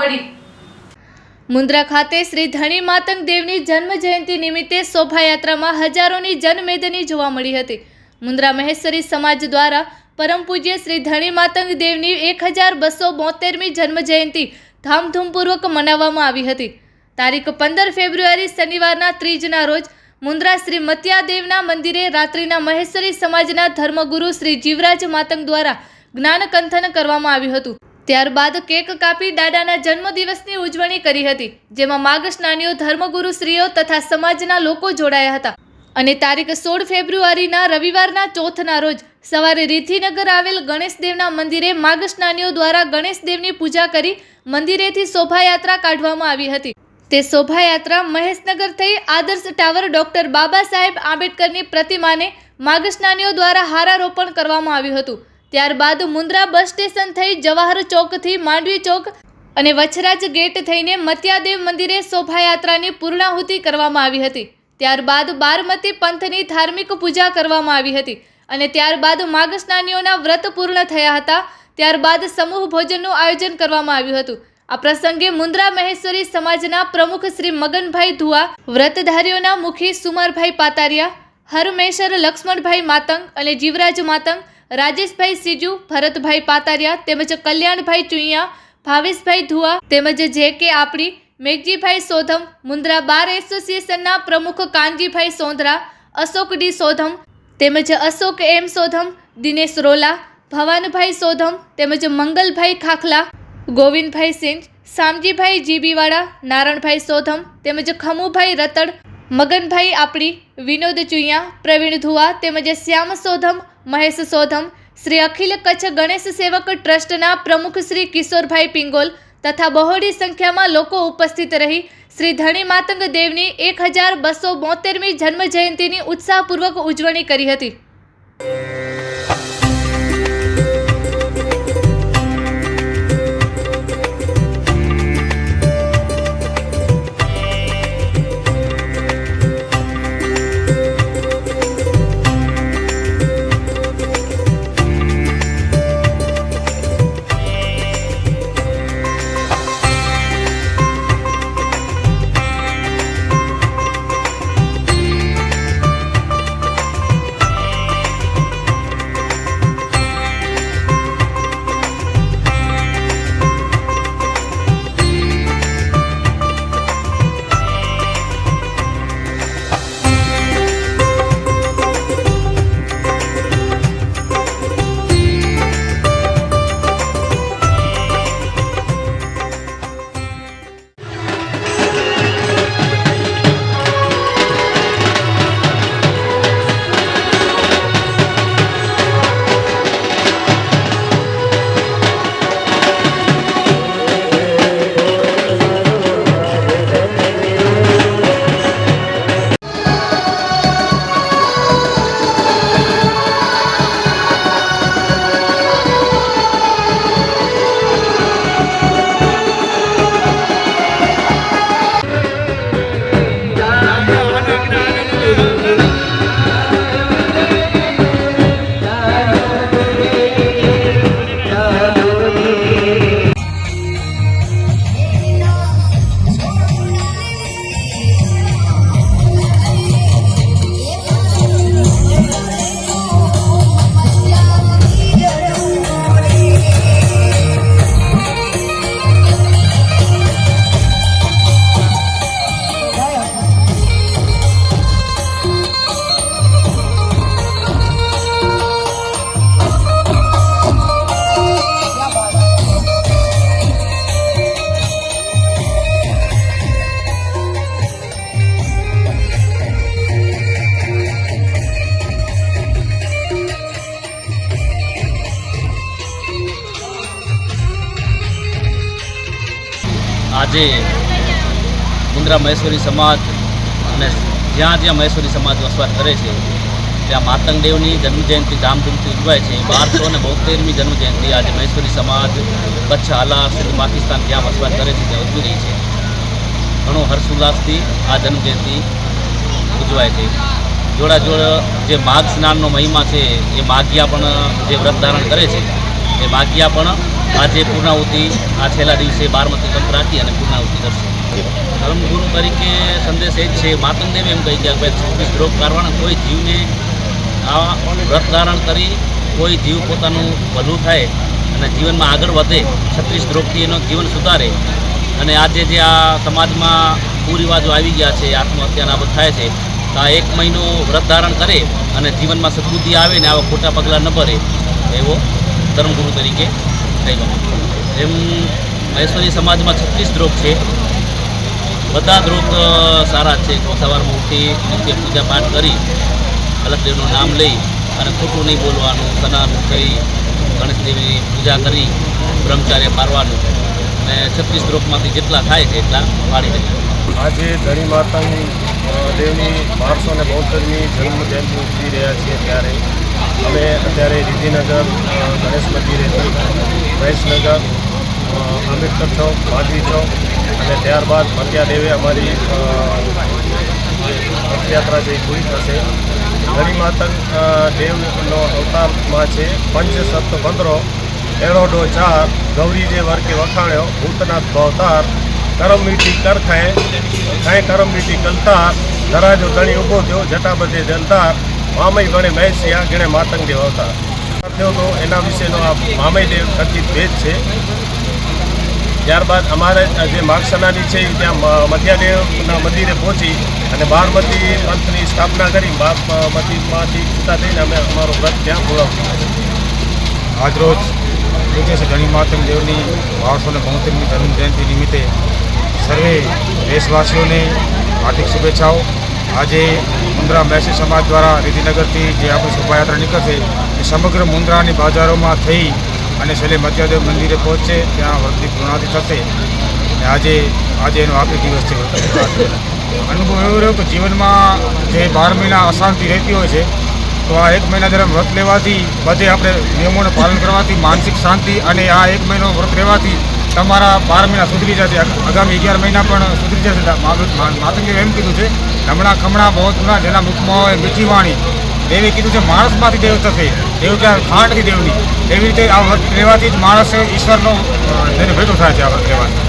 મળી। મુન્દ્રા ખાતે શ્રી ધણી માતંગ દેવની જન્મ જયંતિ નિમિત્તે શોભાયાત્રામાં હજારોની જનમેદની જોવા મળી હતી। મુન્દ્રા મહેશ્વરી સમાજ દ્વારા પરમ પૂજ્ય શ્રી ધણી માતંગ દેવની 1272મી જન્મ જયંતિ ધામધૂમપૂર્વક મનાવવામાં આવી હતી। તારીખ 15 ફેબ્રુઆરી શનિવારના ત્રીજના રોજ મુન્દ્રા શ્રી મત્યાદેવના મંદિરે રાત્રિના મહેશ્વરી સમાજના ધર્મગુરુ શ્રી જીવરાજ માતંગ દ્વારા જ્ઞાનકંથન કરવામાં આવ્યું હતું। ત્યારબાદ કેક કાપી દાદાના જન્મદિવસની ઉજવણી કરી હતી, જેમાં માર્ગ સ્નાનીઓ, ધર્મગુરુ શ્રીઓ તથા સમાજના લોકો જોડાયા હતા। અને તારીખ 16 ફેબ્રુઆરીના રવિવારના ચોથના રોજ સવારે રીથીનગર આવેલ ગણેશદેવના મંદિરે માર્ગ સ્નાનીઓ દ્વારા ગણેશદેવની પૂજા કરી મંદિરેથી શોભાયાત્રા કાઢવામાં આવી હતી। તે શોભાયાત્રા મહેશનગર થઈ આદર્શ ટાવર ડોક્ટર બાબા સાહેબ આંબેડકરની પ્રતિમાને માર્ગ સ્નાનીઓ દ્વારા હારારોપણ કરવામાં આવ્યું હતું। ત્યારબાદ મુન્દ્રા બસ સ્ટેશન થઈ જવાહર ચોકથી માંડવી ચોક અને વછરાજ ગેટ થઈને મત્યાદેવ મંદિરે શોભાયાત્રાની પૂર્ણાહુતિ કરવામાં આવી હતી। ત્યારબાદ બારમતી પંથની ધાર્મિક પૂજા કરવામાં આવી હતી અને ત્યારબાદ માર્ગ સ્નાનીઓના વ્રત પૂર્ણ થયા હતા। ત્યારબાદ સમૂહ ભોજનનું આયોજન કરવામાં આવ્યું હતું। આ પ્રસંગે મુન્દ્રા મહેશ્વરી સમાજના પ્રમુખ શ્રી મગનભાઈ ધુઆ, વ્રતધારીઓના મુખી સુમારભાઈ પાતારિયા, હરમેશર લક્ષ્મણભાઈ માતંગ અને જીવરાજ માતંગ, રાજેશભાઈ સીજુ, ભરતભાઈ પાતારિયા તેમજ કલ્યાણભાઈ ચુઈયા, ભાવેશભાઈ ધુઆ તેમજ જે.કે. આપડી, મેઘજીભાઈ સોધમ, મુન્દ્રા બાર એસોસિએશનના પ્રમુખ કાનજીભાઈ સોંધરા, અશોક ડી સોધમ તેમજ અશોક એમ સોધમ, દિનેશ રોલા, ભવાનભાઈ સોધમ તેમજ મંગલભાઈ ખાખલા, ગોવિંદભાઈ સિંહ, શામજીભાઈ જીબીવાડા, નારણભાઈ સોધમ તેમજ ખમુભાઈ રતડ, મગનભાઈ આપડી, વિનોદ ચુઈયા, પ્રવીણ ધુઆ તેમજ શ્યામ સોધમ, મહેશ સોધમ, શ્રી અખિલ કચ્છ ગણેશ સેવક ટ્રસ્ટના પ્રમુખ શ્રી કિશોરભાઈ પિંગોલ તથા બહોળી સંખ્યામાં લોકો ઉપસ્થિત રહી શ્રી ધણી માતંગ દેવની 1272મી જન્મ જયંતિની ઉત્સાહપૂર્વક ઉજવણી કરી હતી। આજે મુન્દ્રા મહેશ્વરી સમાજ અને જ્યાં મહેશ્વરી સમાજ વસવાટ કરે છે ત્યાં માતંગ દેવની જન્મજયંતિ ધામધૂમથી ઉજવાય છે। 1272મી જન્મજયંતિ આજે મહેશ્વરી સમાજ કચ્છ, હાલાર, સિંધ, પાકિસ્તાન જ્યાં વસવાટ કરે છે ત્યાં ઉજવી રહી છે। ઘણો હર્ષોલ્લાસથી આ જન્મજયંતિ ઉજવાય છે। જોડાજોડ જે માઘ સ્નાનનો મહિમા છે એ માઘિયા પણ જે વ્રત ધારણ કરે છે એ માઘિયા પણ આજે પૂર્ણાહુતિ આ છેલ્લા દિવસે બારમતી પંથ રાખી અને પૂર્ણાહુતિ કરશે. ધર્મગુરુ તરીકે સંદેશ એ જ છે, માતંગ દેવે એમ કહી ગયા કે 36 દ્રોહ કરવાના, કોઈ જીવને આ વ્રત ધારણ કરી કોઈ જીવ પોતાનું ભલું થાય અને જીવનમાં આગળ વધે, 36 દ્રોહથી એનો જીવન સુધારે. અને આજે જે આ સમાજમાં કુરિવાજો આવી ગયા છે, આત્મહત્યાના બધું થાય છે, તો આ 1 મહિનો વ્રત ધારણ કરે અને જીવનમાં સદબુદ્ધિ આવે ને આવા ખોટા પગલાં ન ભરે, એવો ધર્મગુરુ તરીકે કહેવામાં. એમ મહેશ્વરી સમાજમાં 36 દ્રોહ છે. બધા દ્રોહ સારા જ છે. સવારમાં ઉઠી નિત્ય પૂજા પાઠ કરી કલશદેવનું નામ લઈ અને ખોટું નહીં બોલવાનું, સનાનું કરી ગણેશદેવની પૂજા કરી બ્રહ્મચાર્ય પાળવાનું અને 36 દ્રોહમાંથી જેટલા થાય છે એટલા પાળી રહ્યા. આજે ધણી માતંગ દેવની 1272મી જન્મ જયંતિ ઉજવી રહ્યા છીએ. ત્યારે અમે અત્યારે રિધિનગર ગણેશ મંદિરેથી મહેશનગર, આંબેડકર ચોક, માધવી ચોક અને ત્યારબાદ મત્યાદેવે અમારી રથયાત્રા જે પૂરી થશે. ધણી માતંગ દેવનો અવતારમાં છે પંચ સત પંદરો એરોડો 4 ગૌરી જે વર્કે વખાણ્યો ભૂતનાથ ભવતાર કરમ મીઠી કર ખાય કરમ મીઠી કલતાર ધરાજો ધણી ઊભો થયો જટાબધે જલતાર મામય ગણે મહેશિયા ગણે માતંગ દેવ અવતાર થયો તો એના વિશેનો આ મામય દેવ કથિત ભેદ છે. ત્યારબાદ અમારે જે માગસનાની છે ત્યાં મધ્યાદેવના મંદિરે પહોંચી અને બારમતી પંથની સ્થાપના કરી બારમતીમાંથી છૂટા થઈને અમે અમારો વ્રત ત્યાં પૂર્ણ. આજરોજ પૂજ્ય શ્રી ધણી માતંગ દેવની 1272મી જન્મ જયંતિ નિમિત્તે સર્વે દેશવાસીઓને હાર્દિક શુભેચ્છાઓ. આજે મુન્દ્રા મહેસી સમાજ દ્વારા રિધિનગરથી જે આપણી શોભાયાત્રા નીકળશે એ સમગ્ર મુન્દ્રાની બજારોમાં થઈ અને છેલ્લે મત્યાદેવ મંદિરે પહોંચશે, ત્યાં વ્રતની પૂર્ણાહુતિ થશે. આજે એનો આખરી દિવસ છે. અનુભવ એવો રહ્યો કે જીવનમાં જે 12 મહિના અશાંતિ રહેતી હોય છે, તો આ 1 મહિના દરમિયાન વ્રત લેવાથી, બધે આપણે નિયમોનું પાલન કરવાથી માનસિક શાંતિ અને આ 1 મહિનો વ્રત રહેવાથી તમારા 12 મહિના સુધરી જશે. આગામી 11 મહિના પણ સુધરી જશે. માતંગે એમ કીધું છે, હમણાં ખમણા બહુ ગુના જેના મુખમાં હોય મીઠી વાણી, દેવે કીધું છે માણસમાંથી દેવ થશે, દેવ ક્યાં ખાંડથી દેવની. એવી રીતે આ વ્રત લેવાથી જ માણસ ઈશ્વરનો જેને ભેટો થાય છે આ વ્રત લેવાથી.